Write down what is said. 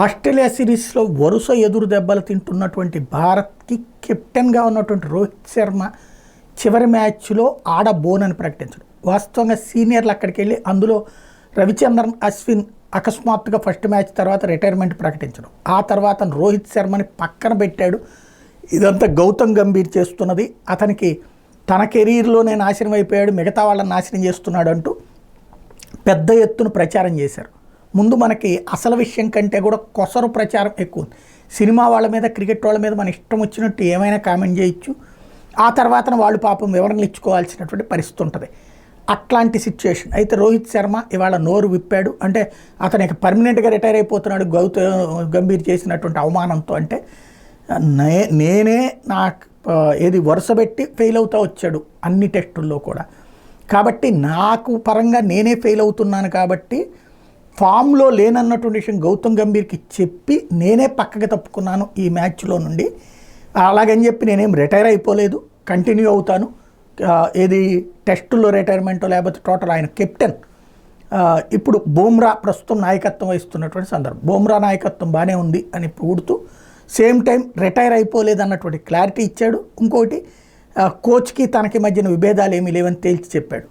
Australia సిరీస్లో వరుస ఎదురు దెబ్బలు తింటున్నటువంటి భారత్కి కెప్టెన్గా ఉన్నటువంటి రోహిత్ శర్మ చివరి మ్యాచ్లో ఆడబోనని ప్రకటించడం. వాస్తవంగా సీనియర్లు అక్కడికి వెళ్ళి అందులో రవిచంద్రన్ అశ్విన్ అకస్మాత్తుగా ఫస్ట్ మ్యాచ్ తర్వాత రిటైర్మెంట్ ప్రకటించడం, ఆ తర్వాత రోహిత్ శర్మని పక్కన పెట్టాడు. ఇదంతా గౌతమ్ గంభీర్ చేస్తున్నది, అతనికి తన కెరీర్లోనే నాశనం అయిపోయాడు, మిగతా వాళ్ళని నాశనం చేస్తున్నాడు అంటూ పెద్ద ఎత్తున ప్రచారం చేశారు. ముందు మనకి అసలు విషయం కంటే కూడా కొసరు ప్రచారం ఎక్కువ ఉంది. సినిమా వాళ్ళ మీద, క్రికెట్ వాళ్ళ మీద మన ఇష్టం వచ్చినట్టు ఏమైనా కామెంట్ చేయొచ్చు, ఆ తర్వాత వాళ్ళు పాపం వివరణలు ఇచ్చుకోవాల్సినటువంటి పరిస్థితి ఉంటుంది. అట్లాంటి సిచ్యువేషన్. అయితే రోహిత్ శర్మ ఇవాళ నోరు విప్పాడు. అంటే అతనికి పర్మనెంట్గా రిటైర్ అయిపోతున్నాడు గౌతమ్ గంభీర్ చేసినటువంటి అవమానంతో. అంటే నేనే నాకు ఏది వరుసపెట్టి ఫెయిల్ అవుతా వచ్చాడు అన్ని టెస్టుల్లో కూడా, కాబట్టి నాకు పరంగా నేనే ఫెయిల్ అవుతున్నాను, కాబట్టి ఫామ్లో లేనన్నటువంటి విషయం గౌతమ్ గంభీర్కి చెప్పి నేనే పక్కకి తప్పుకున్నాను ఈ మ్యాచ్లో నుండి. అలాగని చెప్పి నేనేం రిటైర్ అయిపోలేదు, కంటిన్యూ అవుతాను. ఏది టెస్టుల్లో రిటైర్మెంటో లేకపోతే టోటల్ ఆయన కెప్టెన్. ఇప్పుడు బుమ్రా ప్రస్తుతం నాయకత్వం వహిస్తున్నటువంటి సందర్భం. బుమ్రా నాయకత్వం బాగానే ఉంది అని పొగుడుతూ సేమ్ టైం రిటైర్ అయిపోలేదు అన్నటువంటి క్లారిటీ ఇచ్చాడు. ఇంకోటి కోచ్కి తనకి మధ్యన విభేదాలు ఏమీ లేవని తేల్చి చెప్పాడు.